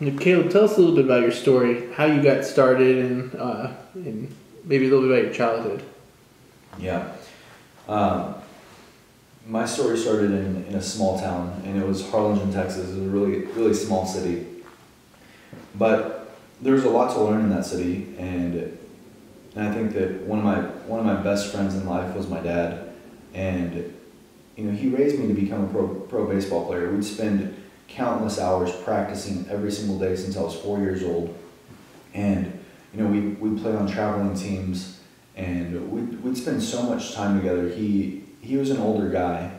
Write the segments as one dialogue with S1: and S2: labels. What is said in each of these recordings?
S1: Caleb, tell us a little bit about your story, how you got started, and maybe a little bit about your childhood.
S2: Yeah. My story started in a small town, and it was Harlingen, Texas. It was a really, really small city. But there was a lot to learn in that city, and I think that one of my best friends in life was my dad, and he raised me to become a pro baseball player. We'd spend countless hours practicing every single day since I was 4 years old, and we'd play on traveling teams, and we'd spend so much time together. He was an older guy.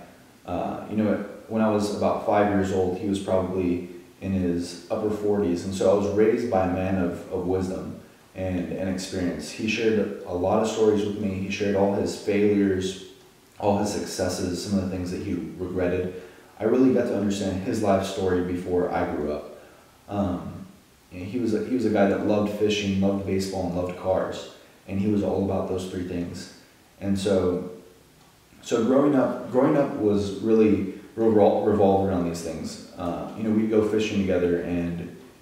S2: When I was about 5 years old, he was probably in his upper 40s, and so I was raised by a man of wisdom and experience. He shared a lot of stories with me. He shared all his failures, all his successes, some of the things that he regretted. I really got to understand his life story before I grew up. He was a guy that loved fishing, loved baseball, and loved cars, and he was all about those three things. And so growing up was really revolved around these things. We'd go fishing together,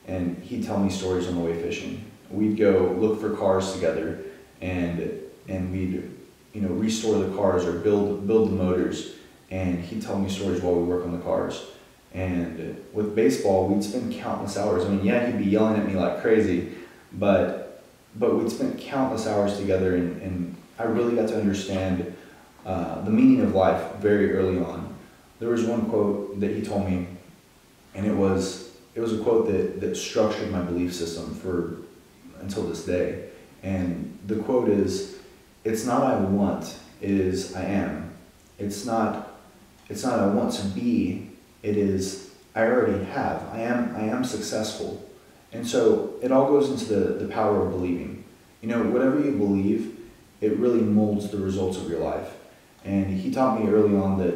S2: and he'd tell me stories on the way fishing. We'd go look for cars together, and we'd restore the cars or build the motors, and he'd tell me stories while we work on the cars. And with baseball, we'd spend countless hours. I mean, yeah, he'd be yelling at me like crazy, but we'd spend countless hours together, and I really got to understand the meaning of life very early on. There was one quote that he told me, and it was a quote that structured my belief system until this day. And the quote is, "It's not I want, it is I am. It's not I want to be, it is I already have. I am successful." And so it all goes into the power of believing. Whatever you believe, it really molds the results of your life. And he taught me early on that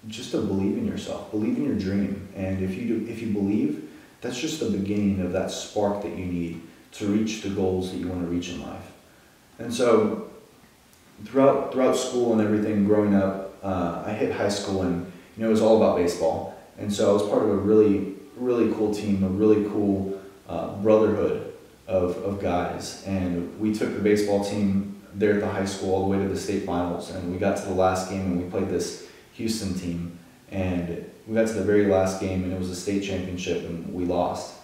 S2: just to believe in yourself, believe in your dream. And if you believe, that's just the beginning of that spark that you need to reach the goals that you want to reach in life. And so throughout school and everything growing up, I hit high school, and it was all about baseball. And so I was part of a really, really cool team, a really cool brotherhood of guys. And we took the baseball team there at the high school all the way to the state finals, and we got to the last game, and we played this Houston team, and we got to the very last game, and it was a state championship, and we lost.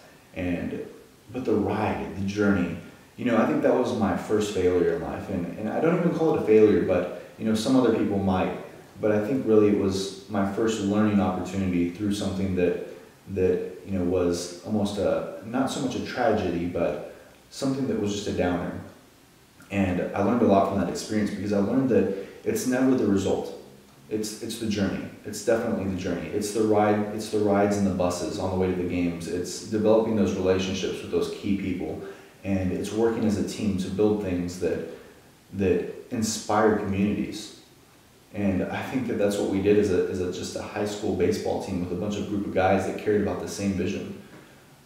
S2: But the ride, the journey, I think that was my first failure in life, and I don't even call it a failure, but some other people might. But I think really it was my first learning opportunity through something that was almost not so much a tragedy, but something that was just a downer. And I learned a lot from that experience, because I learned that it's never the result. It's the journey. It's definitely the journey. It's the ride. It's the rides and the buses on the way to the games. It's developing those relationships with those key people, and it's working as a team to build things that inspire communities. And I think that that's what we did as just a high school baseball team with a bunch of group of guys that cared about the same vision.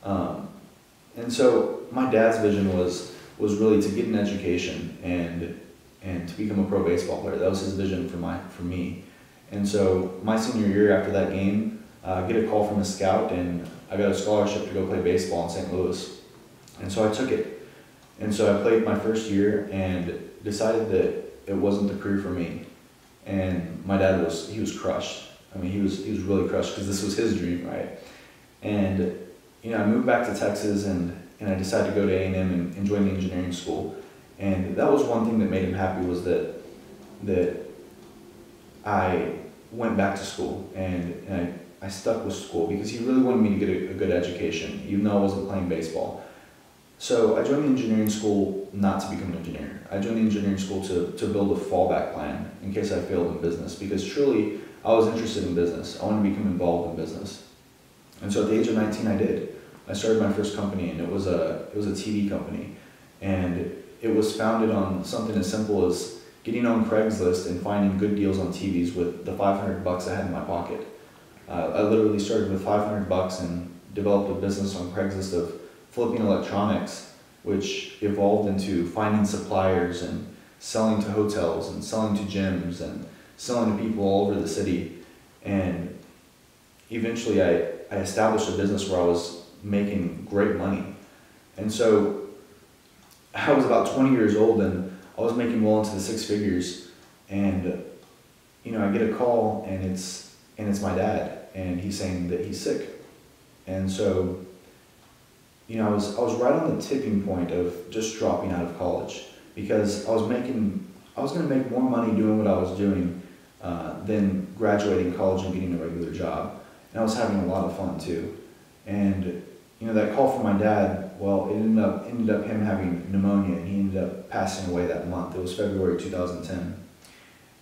S2: And so my dad's vision was really to get an education and to become a pro baseball player. That was his vision for me. And so my senior year, after that game, I get a call from a scout, and I got a scholarship to go play baseball in St. Louis. And so I took it. And so I played my first year and decided that it wasn't the career for me. And my dad was crushed. I mean, he was really crushed, because this was his dream, right? And I moved back to Texas, and I decided to go to A&M and join the engineering school. And that was one thing that made him happy, was that I went back to school, and I stuck with school, because he really wanted me to get a good education, even though I wasn't playing baseball. So I joined the engineering school not to become an engineer. I joined the engineering school to build a fallback plan in case I failed in business, because truly I was interested in business. I wanted to become involved in business. And so at the age of 19, I did. I started my first company, and it was a TV company. And it was founded on something as simple as getting on Craigslist and finding good deals on TVs with the $500 I had in my pocket. I literally started with $500 and developed a business on Craigslist of flipping electronics, which evolved into finding suppliers and selling to hotels and selling to gyms and selling to people all over the city. And eventually I established a business where I was making great money. And so I was about 20 years old and I was making well into the six figures, and I get a call and it's my dad, and he's saying that he's sick. And so I was right on the tipping point of just dropping out of college, because I was going to make more money doing what I was doing than graduating college and getting a regular job. And I was having a lot of fun too. And that call from my dad, well, it ended up him having pneumonia, and he ended up passing away that month. It was February 2010.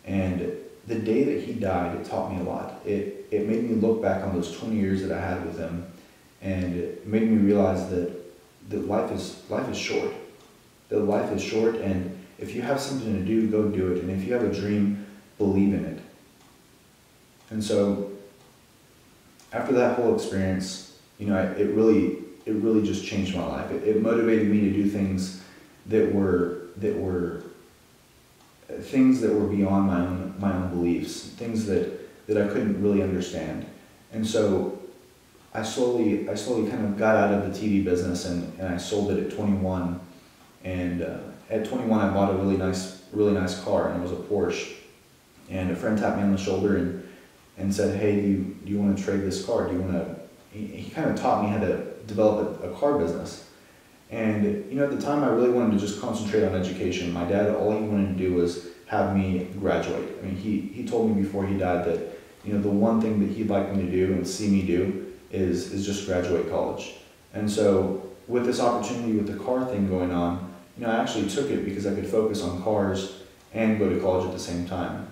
S2: And the day that he died, it taught me a lot. It made me look back on those 20 years that I had with him, and it made me realize that life is short. That life is short, and if you have something to do, go do it. And if you have a dream, believe in it. And so after that whole experience, it really just changed my life. It motivated me to do things that were beyond my own beliefs, things that I couldn't really understand. And so I slowly kind of got out of the TV business, and I sold it at 21. And at 21, I bought a really nice car, and it was a Porsche. And a friend tapped me on the shoulder and said, "Hey, do you want to trade this car? Do you want to?" He kind of taught me how to develop a car business. And at the time, I really wanted to just concentrate on education. My dad, all he wanted to do was have me graduate. I mean, he told me before he died that the one thing that he'd like me to do and see me do is just graduate college. And so with this opportunity with the car thing going on, I actually took it because I could focus on cars and go to college at the same time.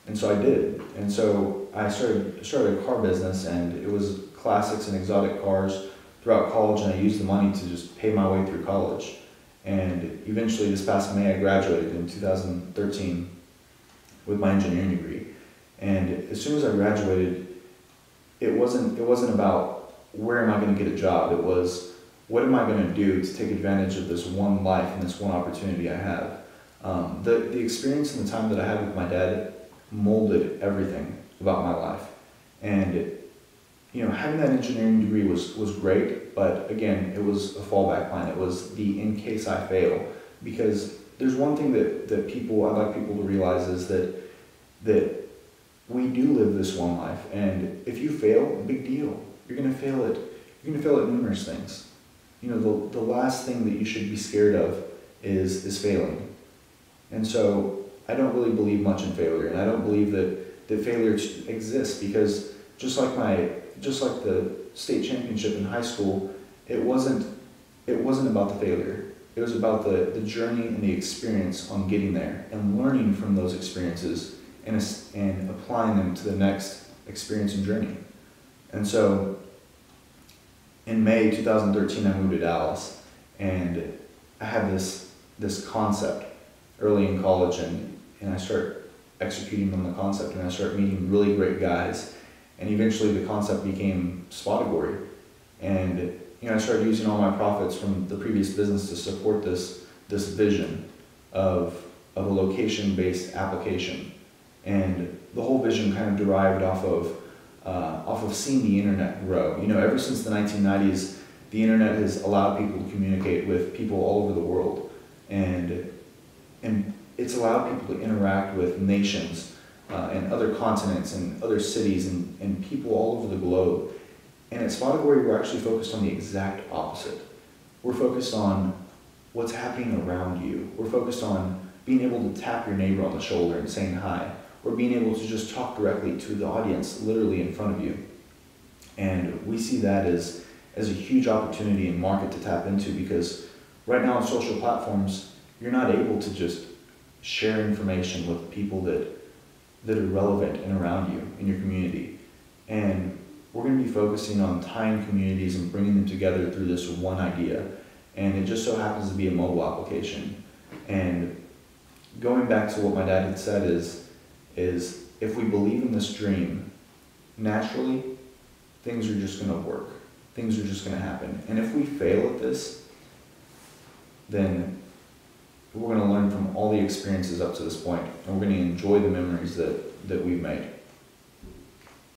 S2: And so I did. And so I started a car business, and it was classics and exotic cars throughout college, and I used the money to just pay my way through college. And eventually this past May, I graduated in 2013 with my engineering degree. And as soon as I graduated, it wasn't about where am I going to get a job. It was, what am I going to do to take advantage of this one life and this one opportunity I have. The experience and the time that I had with my dad molded everything about my life. And having that engineering degree was great, but again, it was a fallback plan. It was the in case I fail. Because there's one thing that I'd like people to realize is that we do live this one life, and if you fail, big deal. You're gonna fail at numerous things. The last thing that you should be scared of is failing. And so I don't really believe much in failure, and I don't believe that failure exists, because just like the state championship in high school, it wasn't about the failure. It was about the journey and the experience on getting there, and learning from those experiences and applying them to the next experience and journey. And so in May 2013, I moved to Dallas, and I had this concept early in college, and I start executing on the concept, and I start meeting really great guys. And eventually the concept became Spotagory. And I started using all my profits from the previous business to support this vision of a location-based application. And the whole vision kind of derived off of seeing the internet grow. Ever since the 1990s, the internet has allowed people to communicate with people all over the world. And it's allowed people to interact with nations and other continents and other cities and people all over the globe. And at Spotagory, we're actually focused on the exact opposite. We're focused on what's happening around you. We're focused on being able to tap your neighbor on the shoulder and saying hi, or being able to just talk directly to the audience literally in front of you. And we see that as a huge opportunity and market to tap into, because right now on social platforms, you're not able to just share information with people that are relevant and around you in your community. And we're going to be focusing on tying communities and bringing them together through this one idea. And it just so happens to be a mobile application. And going back to what my dad had said is if we believe in this dream, naturally, things are just going to work. Things are just going to happen. And if we fail at this, then we're going to learn from all the experiences up to this point, and we're going to enjoy the memories that we've made.